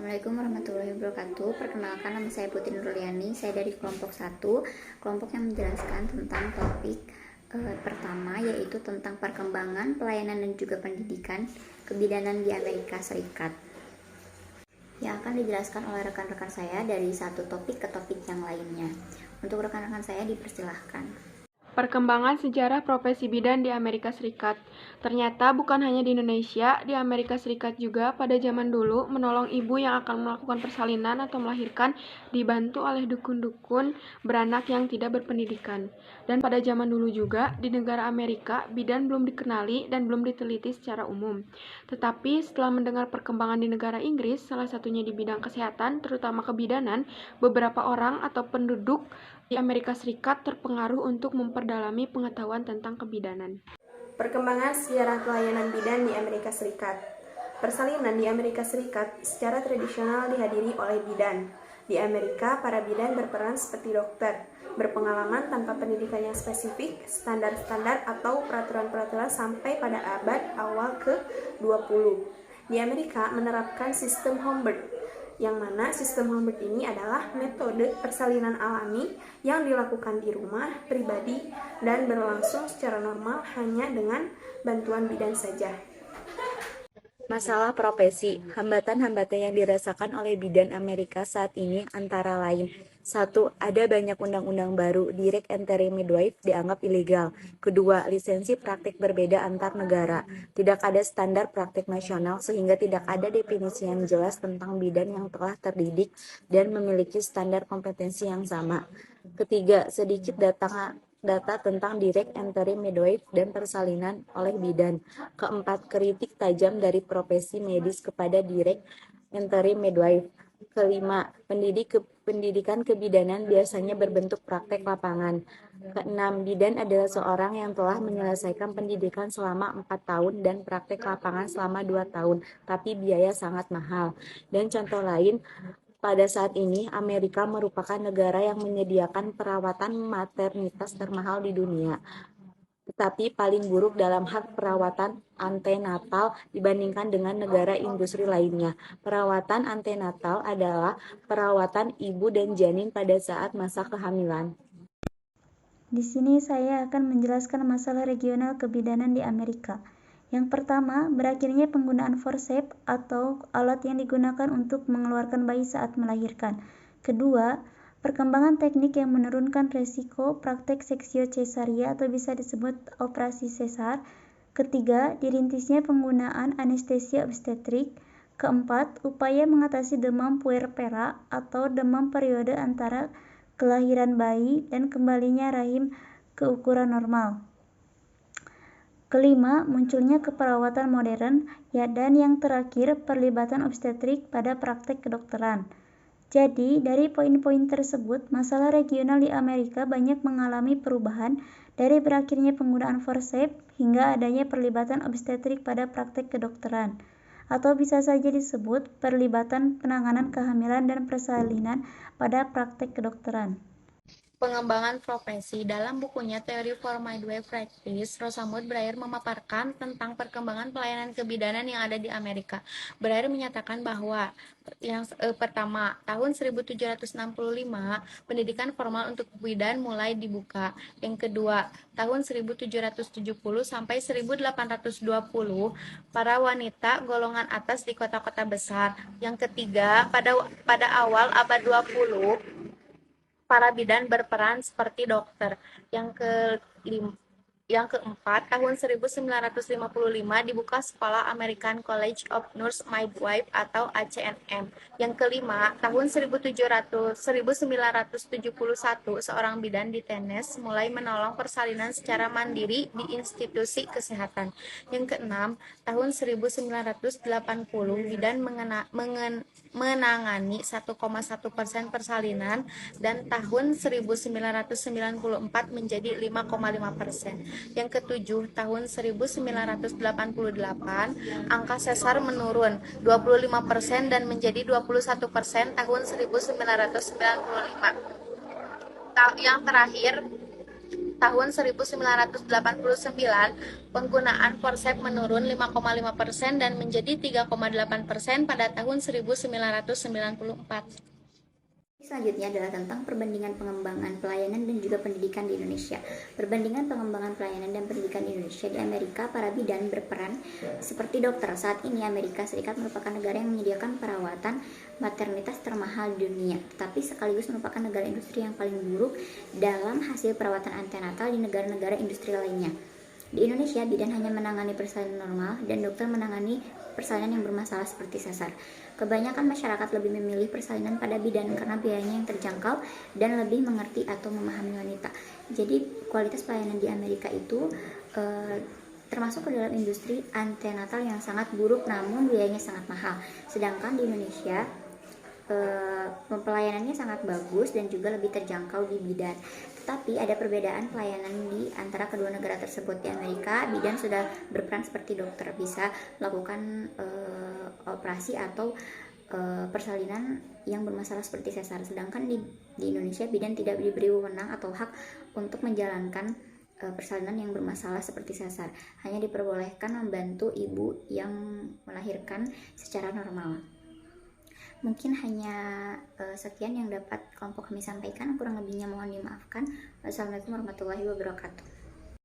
Assalamualaikum warahmatullahi wabarakatuh. Perkenalkan, nama saya Putri Nurliani. Saya dari kelompok 1, kelompok yang menjelaskan tentang topik pertama, yaitu tentang perkembangan, pelayanan, dan juga pendidikan kebidanan di Amerika Serikat, yang akan dijelaskan oleh rekan-rekan saya dari satu topik ke topik yang lainnya. Untuk rekan-rekan saya dipersilahkan. Perkembangan sejarah profesi bidan di Amerika Serikat. Ternyata bukan hanya di Indonesia, di Amerika Serikat juga pada zaman dulu menolong ibu yang akan melakukan persalinan atau melahirkan dibantu oleh dukun-dukun beranak yang tidak berpendidikan. Dan pada zaman dulu juga di negara Amerika, bidan belum dikenali dan belum diteliti secara umum. Tetapi setelah mendengar perkembangan di negara Inggris, salah satunya di bidang kesehatan, terutama kebidanan, beberapa orang atau penduduk di Amerika Serikat terpengaruh untuk memperdalami pengetahuan tentang kebidanan. Perkembangan sejarah pelayanan bidan di Amerika Serikat. Persalinan di Amerika Serikat secara tradisional dihadiri oleh bidan. Di Amerika, para bidan berperan seperti dokter, berpengalaman tanpa pendidikan yang spesifik, standar-standar atau peraturan-peraturan sampai pada abad awal ke-20. Di Amerika menerapkan sistem home birth, yang mana sistem home birth ini adalah metode persalinan alami yang dilakukan di rumah pribadi dan berlangsung secara normal hanya dengan bantuan bidan saja. Masalah profesi, hambatan-hambatan yang dirasakan oleh bidan Amerika saat ini antara lain: 1. Ada banyak undang-undang baru, direct entry midwife dianggap ilegal. 2. Lisensi praktik berbeda antar negara. Tidak ada standar praktik nasional sehingga tidak ada definisi yang jelas tentang bidan yang telah terdidik dan memiliki standar kompetensi yang sama. 3. Sedikit data tentang direct entry midwife dan persalinan oleh bidan. 4. Kritik tajam dari profesi medis kepada direct entry midwife. 5. Pendidikan kebidanan biasanya berbentuk praktek lapangan. 6. Bidan adalah seorang yang telah menyelesaikan pendidikan selama 4 tahun dan praktek lapangan selama 2 tahun, tapi biaya sangat mahal. Dan contoh lain, pada saat ini, Amerika merupakan negara yang menyediakan perawatan maternitas termahal di dunia, tetapi paling buruk dalam hal perawatan antenatal dibandingkan dengan negara industri lainnya. Perawatan antenatal adalah perawatan ibu dan janin pada saat masa kehamilan. Di sini saya akan menjelaskan masalah regional kebidanan di Amerika. Yang pertama, berakhirnya penggunaan forceps atau alat yang digunakan untuk mengeluarkan bayi saat melahirkan. Kedua, perkembangan teknik yang menurunkan resiko praktek seksio cesaria atau bisa disebut operasi sesar. Ketiga, dirintisnya penggunaan anestesia obstetrik. Keempat, upaya mengatasi demam puerpera atau demam periode antara kelahiran bayi dan kembalinya rahim ke ukuran normal. Kelima, munculnya keperawatan modern, dan yang terakhir, perlibatan obstetrik pada praktek kedokteran. Jadi, dari poin-poin tersebut, masalah regional di Amerika banyak mengalami perubahan dari berakhirnya penggunaan forceps hingga adanya perlibatan obstetrik pada praktek kedokteran, atau bisa saja disebut perlibatan penanganan kehamilan dan persalinan pada praktek kedokteran. Pengembangan profesi. Dalam bukunya Theory for Midwife Practice, Rosamund Breyer memaparkan tentang perkembangan pelayanan kebidanan yang ada di Amerika. Breyer menyatakan bahwa yang pertama, tahun 1765, pendidikan formal untuk bidan mulai dibuka. Yang kedua, tahun 1770 sampai 1820, para wanita golongan atas di kota-kota besar. Yang ketiga, pada awal abad 20, para bidan berperan seperti dokter. Yang keempat, tahun 1955 dibuka Sekolah American College of Nurse Midwife atau ACNM. Yang kelima, tahun 1971, seorang bidan di Tennessee mulai menolong persalinan secara mandiri di institusi kesehatan. Yang keenam, tahun 1980, bidan menangani 1,1% persalinan dan tahun 1994 menjadi 5,5%. Yang ketujuh, tahun 1988, angka sesar menurun 25% dan menjadi 21% tahun 1995. Yang terakhir, tahun 1989, penggunaan forceps menurun 5,5% dan menjadi 3,8% pada tahun 1994. Selanjutnya adalah tentang perbandingan pengembangan pelayanan dan juga pendidikan di Indonesia. Perbandingan pengembangan pelayanan dan pendidikan di Indonesia. Di Amerika, para bidan berperan seperti dokter. Saat ini Amerika Serikat merupakan negara yang menyediakan perawatan maternitas termahal di dunia, tetapi sekaligus merupakan negara industri yang paling buruk dalam hasil perawatan antenatal di negara-negara industri lainnya. Di Indonesia, bidan hanya menangani persalinan normal dan dokter menangani persalinan yang bermasalah seperti sesar. Kebanyakan masyarakat lebih memilih persalinan pada bidan karena biayanya yang terjangkau dan lebih mengerti atau memahami wanita. Jadi kualitas pelayanan di Amerika itu termasuk ke dalam industri antenatal yang sangat buruk, namun biayanya sangat mahal. Sedangkan di Indonesia pelayanannya sangat bagus dan juga lebih terjangkau di bidan. Tetapi ada perbedaan pelayanan di antara kedua negara tersebut. Di Amerika, bidan sudah berperan seperti dokter, bisa melakukan operasi atau persalinan yang bermasalah seperti sesar. Sedangkan di Indonesia, bidan tidak diberi wewenang atau hak untuk menjalankan persalinan yang bermasalah seperti sesar. Hanya diperbolehkan membantu ibu yang melahirkan secara normal. Mungkin hanya sekian yang dapat kelompok kami sampaikan, kurang lebihnya mohon dimaafkan. Wassalamualaikum warahmatullahi wabarakatuh.